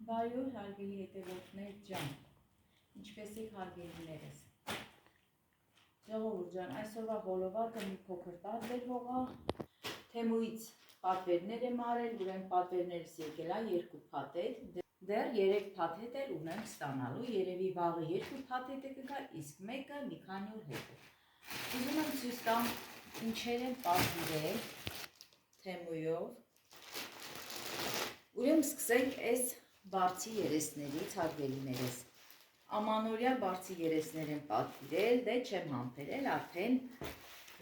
Բարյոր հարգելի հետևորդներ ջան, ինչպես եք հարգելիներս։ Ժողովուրդ ջան, այսօրվա հոլովակը մի փոքր տարբերվող է, Թեմուից պատվերներ եմ արել, ուրեմն պատվերներս եկել է 2 փաթեթ, դեռ 3 փաթեթ էլ ունեմ ստանալու, երևի վաղը 2 փաթեթը կգա, իսկ մեկը մի քանի օր հետո։ Ուզում եմ ցույց տամ ինչեր են պատվիրել Թեմույով։ Ուրեմն սկսենք այս բարձի երեսներից, հարգելիներս։ Ամանորյա բարձի երեսներ են պատվիրել, դե չեմ համբերել, արդեն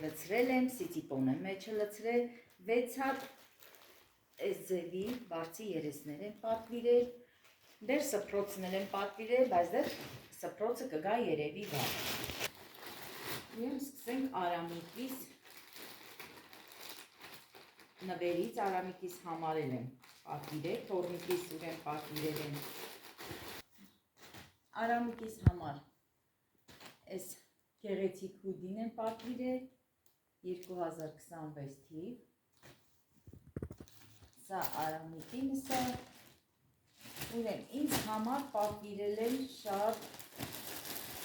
լցրել եմ, սիցիպոն եմ մեջը լցրել, 6 հատ այս ձևի բարձի երեսներ են պատվիրել, դեր սփռոցն եմ պատվիրել, բայց դեր սփռոցը կգա երևի վաղ։ Ուրեմն սկսենք Արամիկիս նվերից, Արամիկիս համարել եմ պատվիրել, Թորնիկիս ուրեմն պատվիրել եմ Արամիկիս համար այս գեղեցիկ հուդին են պատվիրել 2026 թիվ, սա Արամիկինս է, ուրեմն ինձ համար պատվիրել են շատ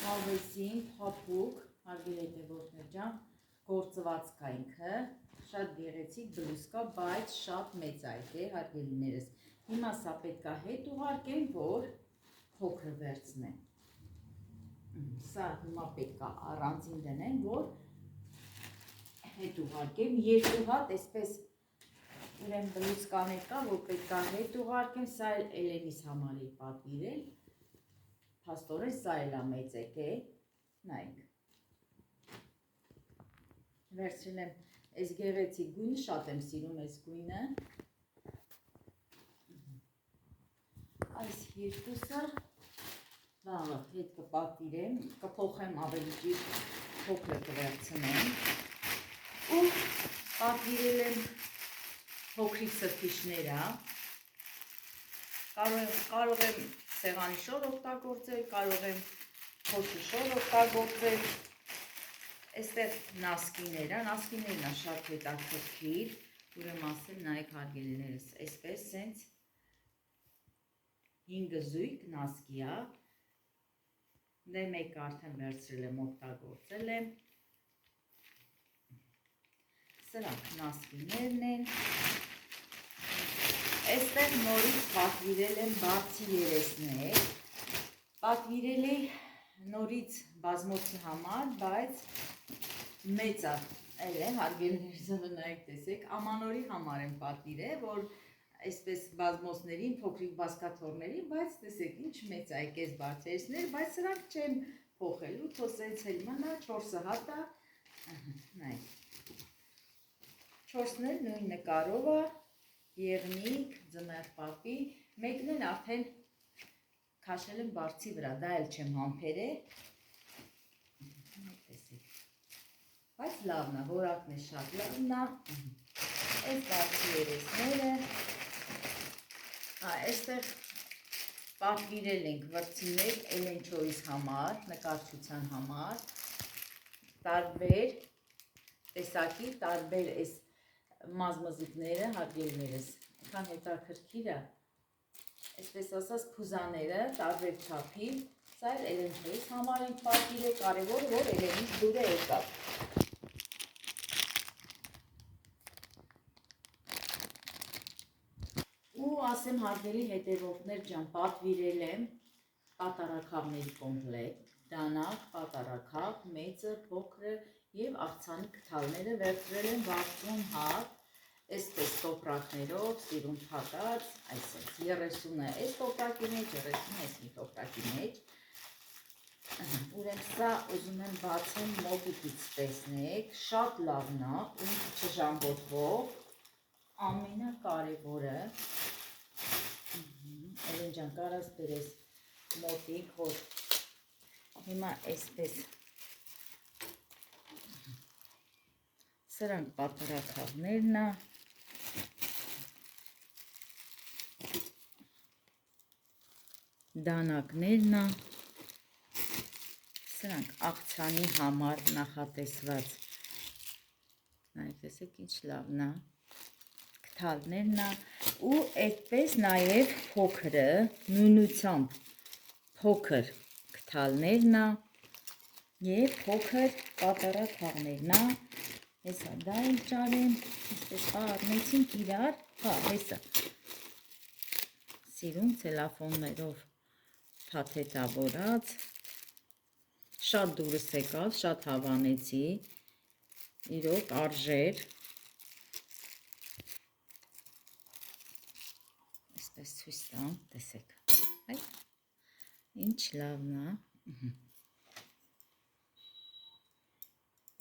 հավեսին, փափուկ, հարգելի հետևորդներ ջան, գործվածք ինքը, շատ գեղեցիկ բլուզկա, բայց շատ մեծ է, հարգելիներս։ Հիմա սա պետք է հետ ուղարկեմ, որ փոքր վերցնեմ։ Սա հիմա պետք է առանձին դնեմ, որ հետ ուղարկեմ, 2 հատ այսպես ուրեմն բլուզկաներ կա, որ պետք է հետ ուղարկեմ, սա էլ Էլենիս համար է պատվիրել, փաստորեն սա էլ է մեծ նայեք։ Վերցրել եմ այս գեղեցիկ գույնը, շատ եմ սիրում այս գույնը։ Այս երկուսը վաղը հետ կպատվիրեմ, կփոխեմ ավելի ճիշտ փոքր կվերցնեմ ու պատվիրել եմ փոքրիկ սրբիչները, կարող եմ սեղանի շոր օգտագործել, կարող եմ փոշի շոր օգտագործել, այստեղ նասկիներն է շատ հետաքրքիր, ուրեմն ասեմ նայեք հարգելիներս, այսպես սենց 5 զույգ նասկի է, դե մեկը արդեն վերցրել եմ, օգտագործել եմ, սրանք նասկիներն են, այստեղ նորից պատվիրել եմ բարձի երեսներ, պատվիրել է նորից բազմոցի համար, բայց մեծ է, հարգելիներս նայեք տեսեք, ամանորի համար եմ պատվիրել, որ այսպես բազմոցներին, փոքրիկ բազկաթոռներին, բայց տեսեք ինչ մեծ է այս բարձերեսներ, բայց սրանք չեմ փոխելու, թո սենց էլ մնա, 4 հատա, նայեք, 4-ն էլ նույն նկարով է, եղնիկ, ձմեռ պապի, մեկն էլ արդեն քաշել եմ բարձի վրա, դա էլ չեմ համբերել, բայց լավն է, որակն է շատ լավն է, այս բարձի երեսները, այստեղ պատվիրել ենք վրձիներ Էլենչոյիս համար, նկարչության համար, տարբեր տեսակի, տարբեր այս մազմզիկները, հարգելիներս, այնքան հետաքրքիր է, այսպես ասած փուզաները, տարբեր չափի, սա էլ Էլենչոյիս համար ենք պատվիրել, կարևորը որ Էլենից դուրը եկավ։ Ու ասեմ հարգելի հետևորդներ ջան, պատվիրել եմ պատարագավների կոմպլեկտ, դանակ, պատարագավ, մեծը, փոքրը եւ աղցանի կթալները վերցրել եմ 60 հատ, այսպես տոպրակներով, սիրուն փակած, այսպես 30-ը այս տոպրակի մեջ, 30-ը այս մի տոպրակի մեջ, ուրեմն սա ուզում եմ բացեմ մոտիկից տեսնեք, շատ լավն է, ինքը չժամբոտվող, ամենակարևորը, Էլեն ջան, կարաս բերես մոտիկ, որ հիմա այսպես սրանք պատարագավներն է, դանակներն է, սրանք աղցանի համար նախատեսված, նայեք տեսեք ինչ լավն է, կթալներն է, ու այդպես նաև փոքրը նույնությամբ փոքր գդալներն է եւ փոքր պատառաքաղներն է։ Հեսա դա էլ ճարեմ, այսպես առնեցինք իրար, հա, հեսա սիրուն ցելոֆաններով փաթեթավորած, շատ դուրս եկավ, շատ հավանեցի, իրոք արժեր, այսպես ցույց տամ, տեսեք, այդ ինչ լավն է,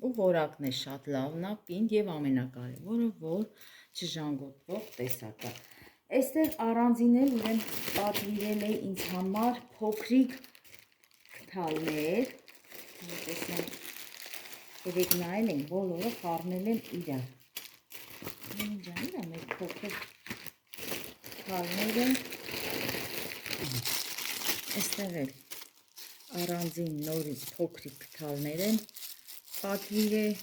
ու որակն է շատ լավն է, պինդ եւ ամենակարևորը, որ չժանգոտվող տեսակ է։ Այստեղ առանձին էլ ուրեմն պատվիրել է ինձ համար փոքրիկ գդալներ, տեսնենք, երեք նայել ենք, բոլորը խառնել եմ իրար։ Ինչ է մեր փոքր գդալները, այստեղ էլ առանձին նորից փոքրիկ գդալներ են պատվիրել,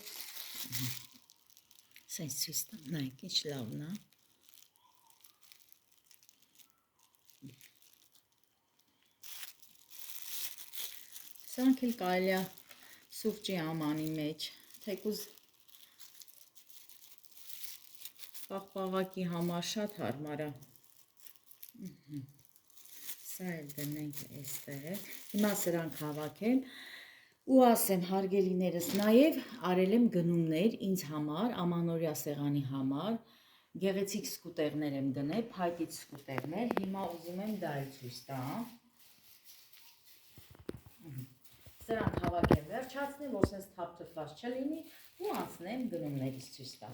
սենց ցույց տամ, նայեք, ինչ լավն է։ Սրանք էլ կարելի է սուրճի ամանի մեջ, թեկուզ պաղպաղակի համար շատ հարմար է։ Սա էլ դնենք այստեղ։ Հիմա սրանք հավաքել ու ասեմ հարգելիներս, նաև արել եմ գնումներ ինձ համար, ամանորյա սեղանի համար, գեղեցիկ սկուտերներ եմ գնել, փայտից սկուտերներ, հիմա ուզում եմ դա էլ ցույց տամ։ Սրանք հավաքեմ վերջացնեմ, որ սենց թափթփված չլինի ու անցնեմ գնումներից ցույց տամ։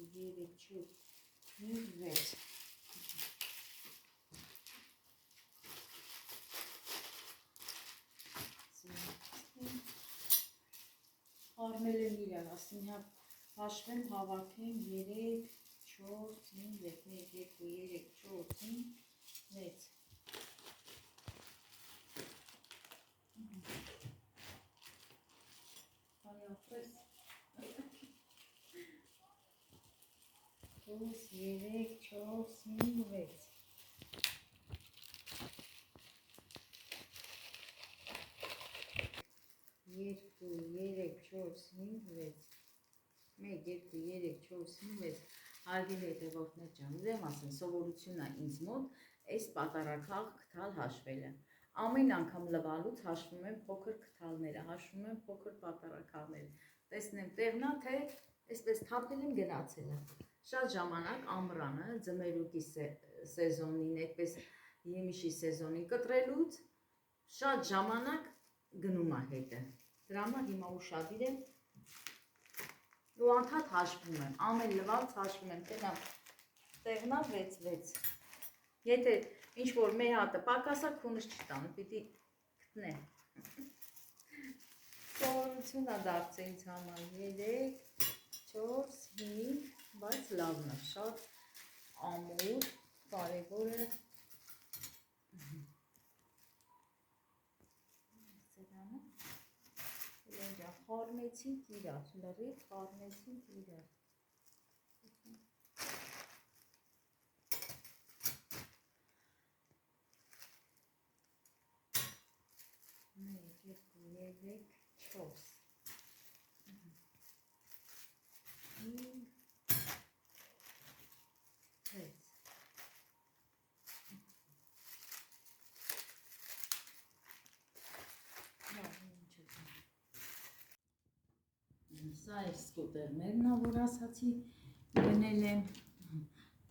2, 3, 4, 5, 6 Խառնել եմ իրար, ասեմ հա հաշվեմ, հավաքեմ 3, 4, 5, 1, 2, 3, 4, 5, 6 Հայապրես 4, 3, 4, 5, 6 2, 3, 4, 5, 6 1, 2, 3, 4, 5, 6 Հարգելի հետևորդներ ջան, ուզեմ ասեմ, սովորությունն է ինձ մոտ այս պատարակաղ գդալ հաշվելը։ Ամեն անգամ լվալուց հաշվում եմ փոքր գդալները, հաշվում եմ փոքր պատարակաղները։ Տեսնեմ տեղնա, թե այսպես թափել եմ գնացել է։ Շատ ժամանակ ամռանը, ձմերուկի սեզոնին, այդպես եմիշի սեզոնին կտրելուց շատ ժամանակ գնում է հետը։ Դրա համար հիմա ուշադիր եմ ու անդադ հաշվում եմ, ամեն լվալց հաշվում եմ, տենամ տեղնա 6-6։ Եթե ինչ-որ մեր հատը պակասա քունս չտան, պիտի գտնեմ։ Սովորություն է դարձել ինձ համար 3, 4, 5, բայց լավն է, շատ ամուր, կարևորը խառնեցինք իրար, լրիվ խառնեցինք իրար։ 1, 2, 3, 4 5, 6 Սա է սկուտերներն է, որ ասացի գնել եմ,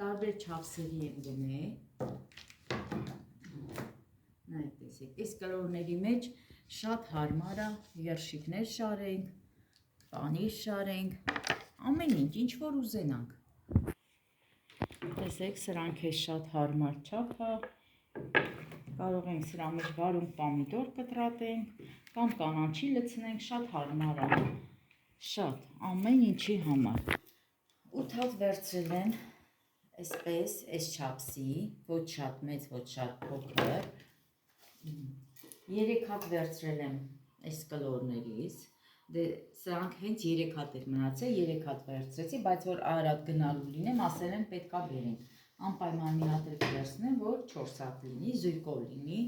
տարբեր չափսերի եմ գնել, նայեք տեսեք, այս կլորների մեջ շատ հարմար է, երշիկներ շարենք, պանիր շարենք, ամեն ինչ որ ուզենանք, տեսեք սրանք է շատ հարմար չափ է, կարող ենք սրա մեջ վարում պամիդոր կտրատենք, կամ կանաչի լցնենք, շատ հարմար է, շատ, ամեն ինչի համար, 8 հատ վերցրել են, այսպես, այս չափսի, ոչ շատ մեծ, ոչ շատ փոքր, 3 հատ վերցրել եմ այս կլորներից, Դե սրանք հենց 3 հատ էր մնացել, 3 հատ վերցրեցի, բայց որ արատ գնալու լինեմ, ասել են պետքա բերեն։ Անպայման մի հատ էլ վերցնեմ, որ 4 հատ լինի, զույգով լինի։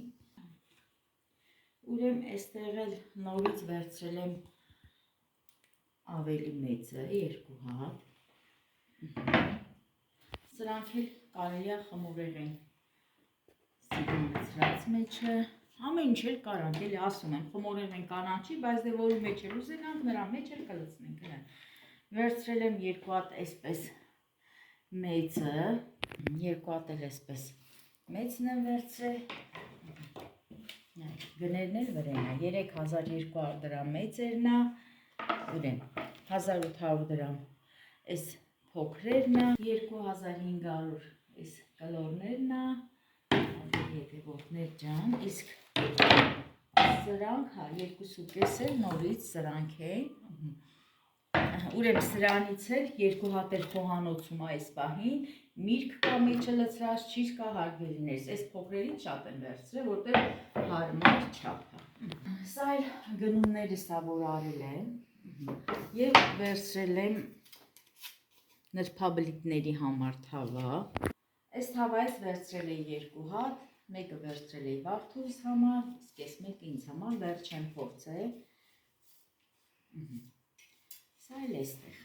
Ուրեմն այստեղ էլ նորից վերցրել եմ ավելի մեծը, 2 հատ։ Սրանք էլ կարելի է խմորեղեն սիգնացրած մեջը, ամեն ինչ էլ կարանք, էլի ասում եմ, խմորեղեն կանաչի, բայց դե որի մեջ էլ ուզենանք, նրա մեջ էլ կլցնենք, վերցրել եմ 2 հատ այսպես մեծը, 2 հատ էլ այսպես մեծն եմ վերցրել, գներն էլ վրեն է, 3200 դրամ մեծերն է, ուրեմն 1800 դրամ այս փոքրերն է, 2500 այս կլորներն է, հետևորդներ ջան, իսկ սրանք, հա, 2.5 էլ նորից սրանք են, ուրեմն սրանից էլ 2 հատ էլ խոհանոցում այս պահին, միրգ կա մեջը լցրած, ճիշտ կա հարգելիներս, այս փոքրերից շատ եմ վերցրել, որտեղ հարմար չափ է։ Սա էլ գնումներս ա, որ արել եմ, և վերցրել եմ նրբաբլիթների համար թավա, այս թավայից վերցրել եմ 2 հատ, մեկը վերցրել եմ Վարդուհիս համար, իսկ այս մեկը ինձ համար վերջ եմ փորձել, սա էլ էստեղ։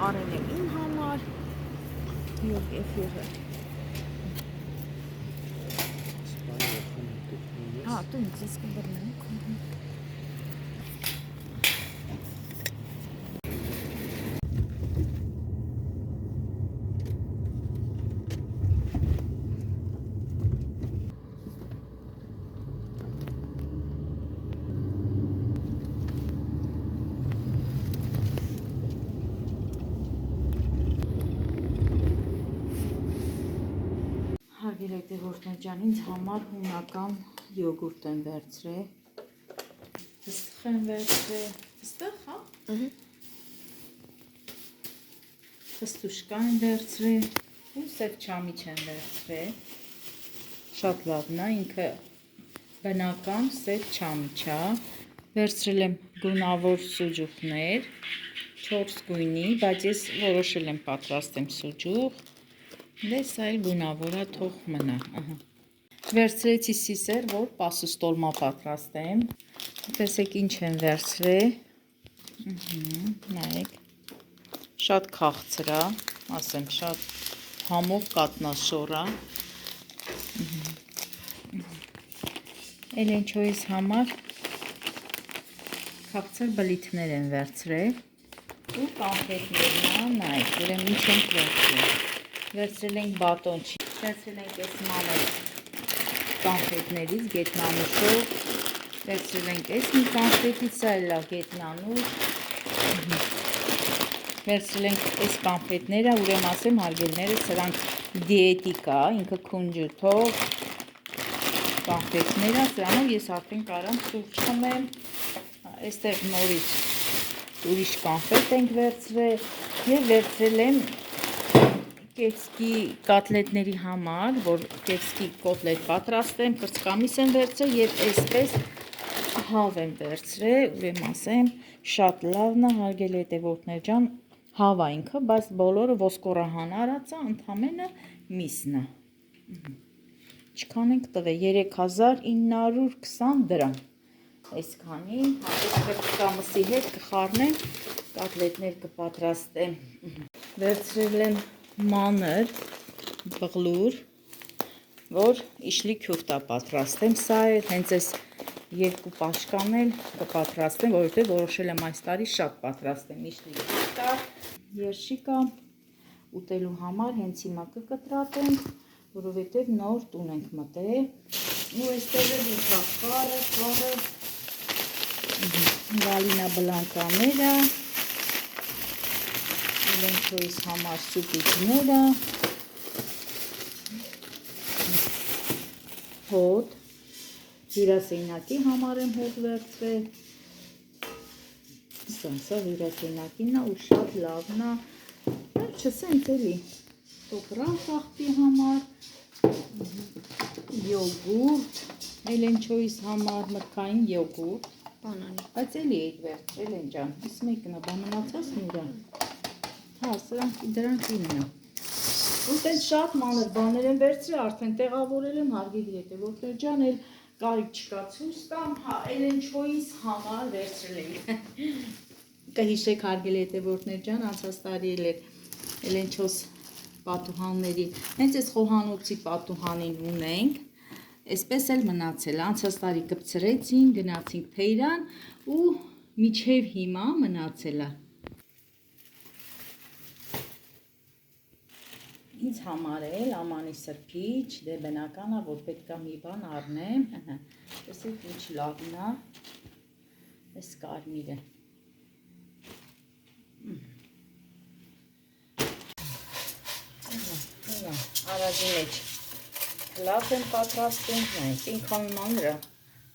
Արել եմ իմ համար, և էֆիրը։ Հա, դու ինձ իսկը բրնեմ։ Հարգելի ջան, ինձ համար հունական յոգուրտ եմ վերցրել։ Հստեղ եմ վերցրել, հստեղ, հա։ Հստուշկա եմ վերցրել ու սև չամիչ եմ վերցրել։ Շատ լավն է, ինքը բնական սև չամիչ է։ Վերցրել եմ գունավոր սուջուխներ, 4 գույնի, բայց ես որոշել եմ պատրաստեմ սուջուխ։ Դե սա էլ գունավոր է, թող մնա։ Վերցրեցի սիսեր, որ պասուստոլմա պատրաստեմ։ Տեսեք ինչ եմ վերցրել։ Նայեք։ Շատ քաղցր է, ասեմ, շատ համով կատնաշոր է։ Էլենչոյիս համար քաղցր բլիթներ եմ վերցրել ու կանֆետներն, նայեք, ուրեմն ինչ ենք վերցրել։ Վերցրել ենք բատոնչի, վերցրել ենք այս մանր կանֆետներից գետնանուշով, վերցրել ենք այս մի կանֆետից, սա էլ է գետնանուշ, վերցրել ենք այս կանֆետները, ուրեմն ասեմ հարգելիներս, սրանք դիետիկա, ինքը քունջութով կանֆետներ է, սրանով ես արդեն կարամ սուրճ խմեմ, այստեղ նորից ուրիշ կանֆետ ենք վերցրել և վերցրել եմ կեքսկի կոտլետների համար, որ կեքսկի կոտլետ պատրաստեմ, կրծքամիս եմ վերցրել և այսպես հավ եմ վերցրել, ուրեմն ասեմ, շատ լավն է, հարգելի հետևորդներ ջան, հավ է ինքը, բայց բոլորը ոսկորահան արած է, ընդամենը միսն է։ Ինչքան ենք տվել, 3920 դրամ, այսքանի, հատուկ կրծքամսի հետ կխառնեմ, կոտլետներ կպատրաստեմ։ Վերցրել եմ մանր բղլուր, որ իշլի քյուֆտա պատրաստեմ, սա է հենց այս երկու պաշկան էլ կպատրաստեմ, որովհետև որոշել եմ այս տարի շատ պատրաստեմ իշլի քյուֆտա, երշիկա ուտելու համար հենց հիմա կկտրատենք, որովհետև նոր տուն ենք մտել, ու այստեղ էլ ուտախարը, գալինա բլանկաները, Էլենչոյիս համար սուպիկները, հոտ, հյուրասենյակի համար եմ հոտ վերցրել, սա հյուրասենյակին է ու շատ լավն է, չսենց էլի, տոպրակ աղբի համար, յոգուրտ, Էլենչոյիս համար մրգային յոգուրտ, բայց էլի էիք վերցրել են ջան, իս մեկն է, բա մնացածն ուրա, հա, դրանք ինն է, ու տենց շատ մանր բաներ եմ վերցրել, արդեն տեղավորել եմ, հարգելի հետևորդներ ջան, էլ կարիք չկա ցույց տամ, հա, Էլենչոյիս համար վերցրել եմ, կհիշեք հարգելի հետևորդներ ջան, անցած տարի էլ էր Էլենչոյիս պատուհանների, հենց այս խոհանոցի պատուհանին ունենք, այսպես էլ մնացել, անցած տարի կպցրեցին, գնացինք Թեյրան ու միջև հիմա մնացել է։ Ինձ համար էլ ամանի սրբիչ, դե բնական է, որ պետք է մի բան առնեմ, տեսեք ինչ լավն է, այս կարմիրը։ Արագի մեջ լավ եմ պատրաստում, նայեք, ինքան մանրը,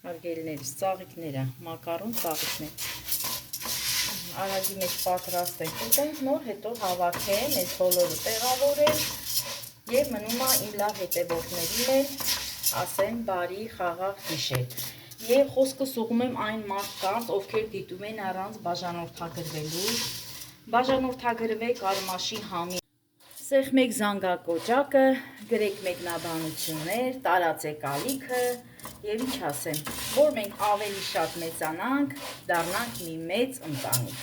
հարգելիներս, ծաղիկները, մակարոն ծաղիկներ, արագի մեջ պատրաստենք, ուտենք նոր, հետո հավաքեմ, այս բոլորը տեղավորեմ և մնում է իմ լավ հետևորդներին էլ ասեմ բարի խաղաղ գիշեր։ Եվ խոսքս ուղղում եմ այն մարդկանց, ովքեր դիտում են առանց բաժանորդագրվելու, բաժանորդագրվեք Արմաշի համի սեղմեք զանգակոճակը, գրեք մեկնաբանություններ, տարածեք ալիքը և ինչ ասեմ, որ մենք ավելի շատ մեծանանք, դառնանք մի մեծ ընտանիք։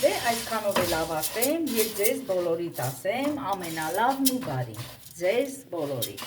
Դե այսքանով էլ ավարտեմ և ձեզ բոլորիդ ասեմ ամենալավն ու բարի, ձեզ բոլորիդ։